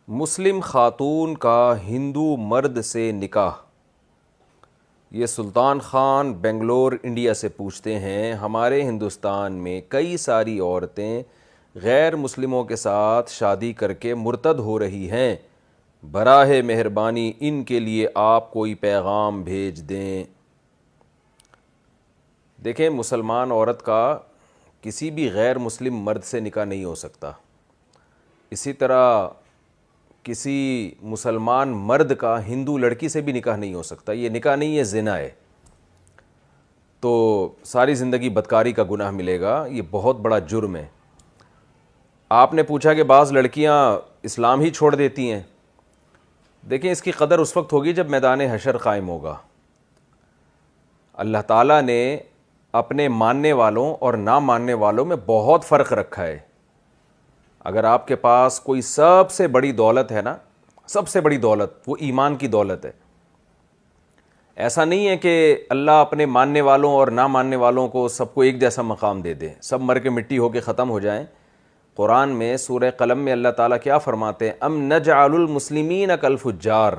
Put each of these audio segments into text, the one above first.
مسلم خاتون کا ہندو مرد سے نکاح۔ یہ سلطان خان بنگلور انڈیا سے پوچھتے ہیں، ہمارے ہندوستان میں کئی ساری عورتیں غیر مسلموں کے ساتھ شادی کر کے مرتد ہو رہی ہیں، براہ مہربانی ان کے لیے آپ کوئی پیغام بھیج دیں۔ دیکھیں، مسلمان عورت کا کسی بھی غیر مسلم مرد سے نکاح نہیں ہو سکتا، اسی طرح کسی مسلمان مرد کا ہندو لڑکی سے بھی نکاح نہیں ہو سکتا۔ یہ نکاح نہیں، یہ زنا ہے، تو ساری زندگی بدکاری کا گناہ ملے گا، یہ بہت بڑا جرم ہے۔ آپ نے پوچھا کہ بعض لڑکیاں اسلام ہی چھوڑ دیتی ہیں۔ دیکھیں، اس کی قدر اس وقت ہوگی جب میدان حشر قائم ہوگا۔ اللہ تعالیٰ نے اپنے ماننے والوں اور نہ ماننے والوں میں بہت فرق رکھا ہے۔ اگر آپ کے پاس کوئی سب سے بڑی دولت ہے نا، سب سے بڑی دولت وہ ایمان کی دولت ہے۔ ایسا نہیں ہے کہ اللہ اپنے ماننے والوں اور نہ ماننے والوں کو سب کو ایک جیسا مقام دے دے، سب مر کے مٹی ہو کے ختم ہو جائیں۔ قرآن میں سورہ قلم میں اللہ تعالیٰ کیا فرماتے ہیں؟ ام نجعل المسلمین کالفجار،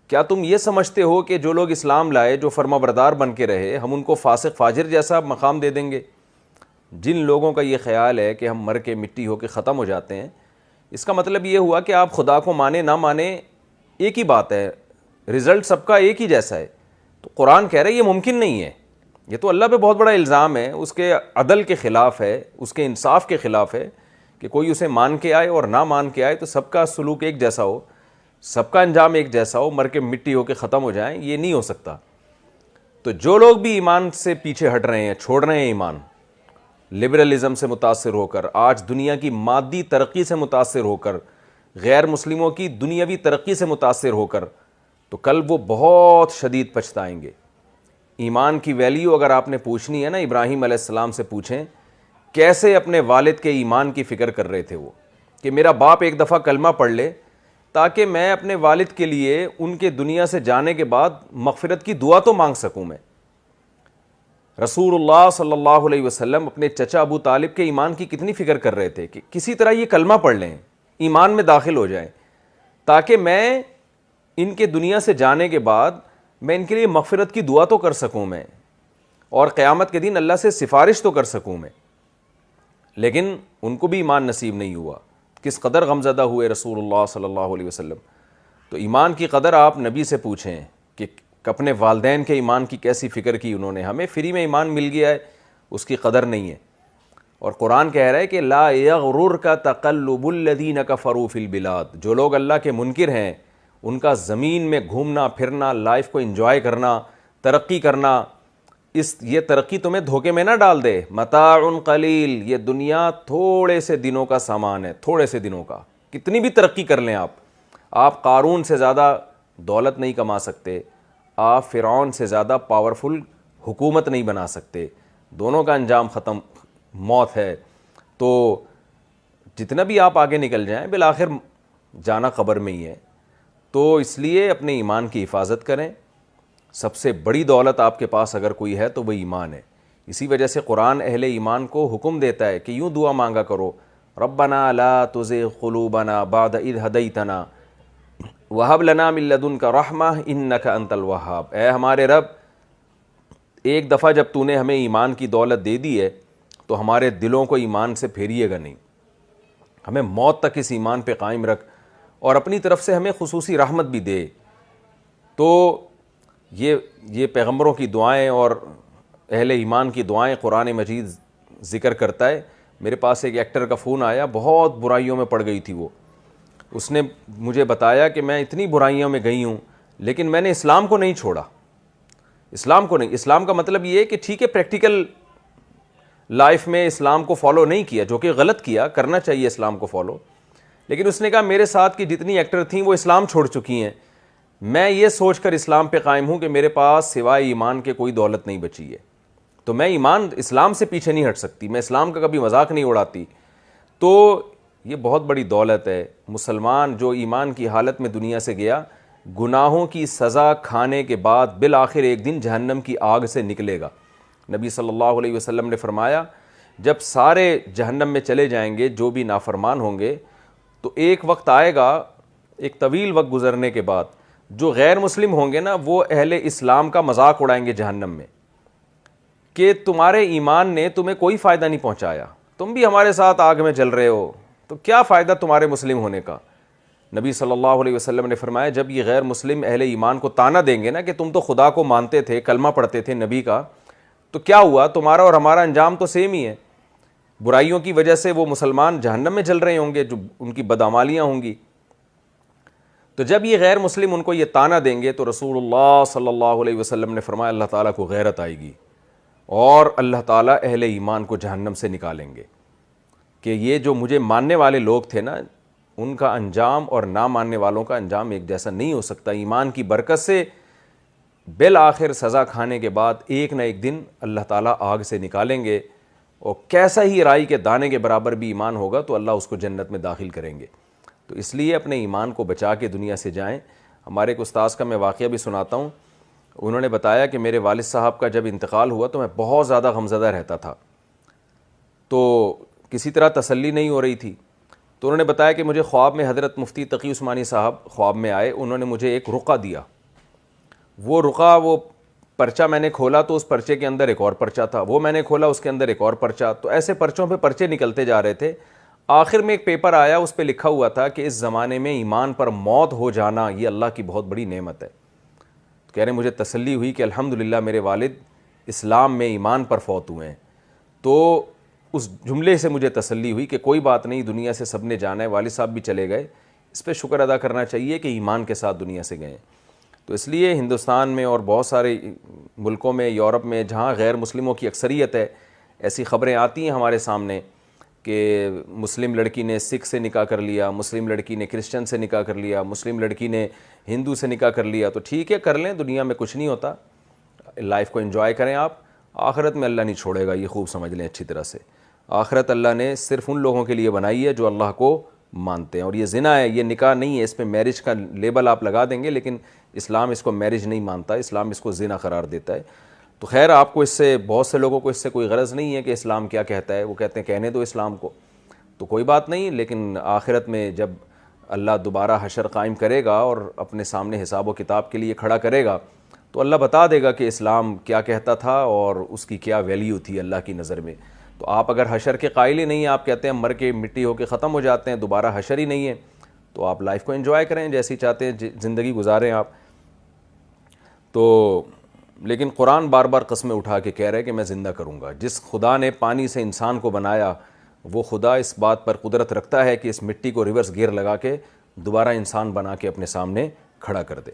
کیا تم یہ سمجھتے ہو کہ جو لوگ اسلام لائے، جو فرما بردار بن کے رہے، ہم ان کو فاسق فاجر جیسا مقام دے دیں گے؟ جن لوگوں کا یہ خیال ہے کہ ہم مر کے مٹی ہو کے ختم ہو جاتے ہیں، اس کا مطلب یہ ہوا کہ آپ خدا کو مانیں نہ مانیں ایک ہی بات ہے، رزلٹ سب کا ایک ہی جیسا ہے۔ تو قرآن کہہ رہا ہے یہ ممکن نہیں ہے، یہ تو اللہ پہ بہت بڑا الزام ہے، اس کے عدل کے خلاف ہے، اس کے انصاف کے خلاف ہے کہ کوئی اسے مان کے آئے اور نہ مان کے آئے تو سب کا سلوک ایک جیسا ہو، سب کا انجام ایک جیسا ہو، مر کے مٹی ہو کے ختم ہو جائیں، یہ نہیں ہو سکتا۔ تو جو لوگ بھی ایمان سے پیچھے ہٹ رہے ہیں، چھوڑ رہے ہیں ایمان، لبرلزم سے متاثر ہو کر، آج دنیا کی مادی ترقی سے متاثر ہو کر، غیر مسلموں کی دنیاوی ترقی سے متاثر ہو کر، تو کل وہ بہت شدید پچھتائیں گے۔ ایمان کی ویلیو اگر آپ نے پوچھنی ہے نا، ابراہیم علیہ السلام سے پوچھیں کیسے اپنے والد کے ایمان کی فکر کر رہے تھے وہ، کہ میرا باپ ایک دفعہ کلمہ پڑھ لے تاکہ میں اپنے والد کے لیے ان کے دنیا سے جانے کے بعد مغفرت کی دعا تو مانگ سکوں۔ میں رسول اللہ صلی اللہ علیہ وسلم اپنے چچا ابو طالب کے ایمان کی کتنی فکر کر رہے تھے کہ کسی طرح یہ کلمہ پڑھ لیں، ایمان میں داخل ہو جائیں، تاکہ میں ان کے دنیا سے جانے کے بعد میں ان کے لیے مغفرت کی دعا تو کر سکوں میں، اور قیامت کے دن اللہ سے سفارش تو کر سکوں میں۔ لیکن ان کو بھی ایمان نصیب نہیں ہوا، کس قدر غمزدہ ہوئے رسول اللہ صلی اللہ علیہ وسلم۔ تو ایمان کی قدر آپ نبی سے پوچھیں کہ اپنے والدین کے ایمان کی کیسی فکر کی انہوں نے۔ ہمیں فری میں ایمان مل گیا ہے، اس کی قدر نہیں ہے۔ اور قرآن کہہ رہا ہے کہ لا یغررک تقلب الذین کفروا فی البلاد، جو لوگ اللہ کے منکر ہیں ان کا زمین میں گھومنا پھرنا، لائف کو انجوائے کرنا، ترقی کرنا، یہ ترقی تمہیں دھوکے میں نہ ڈال دے۔ متاع قلیل، یہ دنیا تھوڑے سے دنوں کا سامان ہے، تھوڑے سے دنوں کا۔ کتنی بھی ترقی کر لیں آپ قارون سے زیادہ دولت نہیں کما سکتے، آپ فرعون سے زیادہ پاورفل حکومت نہیں بنا سکتے، دونوں کا انجام ختم، موت ہے۔ تو جتنا بھی آپ آگے نکل جائیں بالآخر جانا قبر میں ہی ہے۔ تو اس لیے اپنے ایمان کی حفاظت کریں۔ سب سے بڑی دولت آپ کے پاس اگر کوئی ہے تو وہ ایمان ہے۔ اسی وجہ سے قرآن اہل ایمان کو حکم دیتا ہے کہ یوں دعا مانگا کرو، ربنا لا تزغ قلوبنا بعد اذ ہدیتنا وہب لنا من لدنک رحمہ انک انت الوہاب۔ اے ہمارے رب، ایک دفعہ جب تو نے ہمیں ایمان کی دولت دے دی ہے تو ہمارے دلوں کو ایمان سے پھیریے گا نہیں، ہمیں موت تک اس ایمان پہ قائم رکھ، اور اپنی طرف سے ہمیں خصوصی رحمت بھی دے۔ تو یہ پیغمبروں کی دعائیں اور اہل ایمان کی دعائیں قرآن مجید ذکر کرتا ہے۔ میرے پاس ایک ایکٹر کا فون آیا، بہت برائیوں میں پڑ گئی تھی وہ، اس نے مجھے بتایا کہ میں اتنی برائیوں میں گئی ہوں لیکن میں نے اسلام کو نہیں چھوڑا، اسلام کو نہیں۔ اسلام کا مطلب یہ ہے کہ ٹھیک ہے پریکٹیکل لائف میں اسلام کو فالو نہیں کیا، جو کہ غلط کیا، کرنا چاہیے اسلام کو فالو، لیکن اس نے کہا میرے ساتھ کی جتنی ایکٹر تھیں وہ اسلام چھوڑ چکی ہیں، میں یہ سوچ کر اسلام پہ قائم ہوں کہ میرے پاس سوائے ایمان کے کوئی دولت نہیں بچی ہے، تو میں اسلام سے پیچھے نہیں ہٹ سکتی، میں اسلام کا کبھی مذاق نہیں اڑاتی۔ تو یہ بہت بڑی دولت ہے۔ مسلمان جو ایمان کی حالت میں دنیا سے گیا، گناہوں کی سزا کھانے کے بعد بالآخر ایک دن جہنم کی آگ سے نکلے گا۔ نبی صلی اللہ علیہ وسلم نے فرمایا جب سارے جہنم میں چلے جائیں گے جو بھی نافرمان ہوں گے، تو ایک وقت آئے گا، ایک طویل وقت گزرنے کے بعد، جو غیر مسلم ہوں گے نا وہ اہل اسلام کا مذاق اڑائیں گے جہنم میں کہ تمہارے ایمان نے تمہیں کوئی فائدہ نہیں پہنچایا، تم بھی ہمارے ساتھ آگ میں جل رہے ہو، تو کیا فائدہ تمہارے مسلم ہونے کا۔ نبی صلی اللہ علیہ وسلم نے فرمایا جب یہ غیر مسلم اہل ایمان کو طعنہ دیں گے نا کہ تم تو خدا کو مانتے تھے، کلمہ پڑھتے تھے نبی کا، تو کیا ہوا، تمہارا اور ہمارا انجام تو سیم ہی ہے، برائیوں کی وجہ سے وہ مسلمان جہنم میں جل رہے ہوں گے، جو ان کی بدعمالیاں ہوں گی۔ تو جب یہ غیر مسلم ان کو یہ طعنہ دیں گے تو رسول اللہ صلی اللہ علیہ وسلم نے فرمایا اللہ تعالیٰ کو غیرت آئے گی اور اللہ تعالیٰ اہل ایمان کو جہنم سے نکالیں گے کہ یہ جو مجھے ماننے والے لوگ تھے نا، ان کا انجام اور نہ ماننے والوں کا انجام ایک جیسا نہیں ہو سکتا۔ ایمان کی برکت سے بالآخر سزا کھانے کے بعد ایک نہ ایک دن اللہ تعالیٰ آگ سے نکالیں گے، اور کیسا ہی رائی کے دانے کے برابر بھی ایمان ہوگا تو اللہ اس کو جنت میں داخل کریں گے۔ تو اس لیے اپنے ایمان کو بچا کے دنیا سے جائیں۔ ہمارے ایک استاذ کا میں واقعہ بھی سناتا ہوں، انہوں نے بتایا کہ میرے والد صاحب کا جب انتقال ہوا تو میں بہت زیادہ غمزدہ رہتا تھا، تو کسی طرح تسلی نہیں ہو رہی تھی۔ تو انہوں نے بتایا کہ مجھے خواب میں حضرت مفتی تقی عثمانی صاحب خواب میں آئے، انہوں نے مجھے ایک رقعہ دیا۔ وہ رقعہ، وہ پرچہ میں نے کھولا تو اس پرچے کے اندر ایک اور پرچہ تھا، وہ میں نے کھولا اس کے اندر ایک اور پرچہ، تو ایسے پرچوں پہ پرچے نکلتے جا رہے تھے۔ آخر میں ایک پیپر آیا، اس پہ لکھا ہوا تھا کہ اس زمانے میں ایمان پر موت ہو جانا یہ اللہ کی بہت بڑی نعمت ہے۔ کہہ رہے مجھے تسلی ہوئی کہ الحمدللہ میرے والد اسلام میں ایمان پر فوت ہوئے ہیں، تو اس جملے سے مجھے تسلی ہوئی کہ کوئی بات نہیں، دنیا سے سب نے جانا ہے، والد صاحب بھی چلے گئے، اس پہ شکر ادا کرنا چاہیے کہ ایمان کے ساتھ دنیا سے گئے۔ تو اس لیے ہندوستان میں اور بہت سارے ملکوں میں، یورپ میں جہاں غیر مسلموں کی اکثریت ہے، ایسی خبریں آتی ہیں ہمارے سامنے کہ مسلم لڑکی نے سکھ سے نکاح کر لیا، مسلم لڑکی نے کرسچن سے نکاح کر لیا، مسلم لڑکی نے ہندو سے نکاح کر لیا، تو ٹھیک ہے کر لیں، دنیا میں کچھ نہیں ہوتا، لائف کو انجوائے کریں آپ، آخرت میں اللہ نہیں چھوڑے گا، یہ خوب سمجھ لیں اچھی طرح سے۔ آخرت اللہ نے صرف ان لوگوں کے لیے بنائی ہے جو اللہ کو مانتے ہیں، اور یہ زنا ہے، یہ نکاح نہیں ہے، اس پہ میرج کا لیبل آپ لگا دیں گے، لیکن اسلام اس کو میرج نہیں مانتا، اسلام اس کو زنا قرار دیتا ہے۔ تو خیر آپ کو اس سے، بہت سے لوگوں کو اس سے کوئی غرض نہیں ہے کہ اسلام کیا کہتا ہے، وہ کہتے ہیں کہنے دو اسلام کو، تو کوئی بات نہیں، لیکن آخرت میں جب اللہ دوبارہ حشر قائم کرے گا اور اپنے سامنے حساب و کتاب کے لیے کھڑا کرے گا تو اللہ بتا دے گا کہ اسلام کیا کہتا تھا اور اس کی کیا ویلیو تھی اللہ کی نظر میں۔ تو آپ اگر حشر کے قائل ہی نہیں ہیں، آپ کہتے ہیں مر کے مٹی ہو کے ختم ہو جاتے ہیں، دوبارہ حشر ہی نہیں ہے، تو آپ لائف کو انجوائے کریں جیسی چاہتے ہیں زندگی گزاریں آپ۔ تو لیکن قرآن بار بار قسمیں اٹھا کے کہہ رہے کہ میں زندہ کروں گا۔ جس خدا نے پانی سے انسان کو بنایا وہ خدا اس بات پر قدرت رکھتا ہے کہ اس مٹی کو ریورس گیئر لگا کے دوبارہ انسان بنا کے اپنے سامنے کھڑا کر دے۔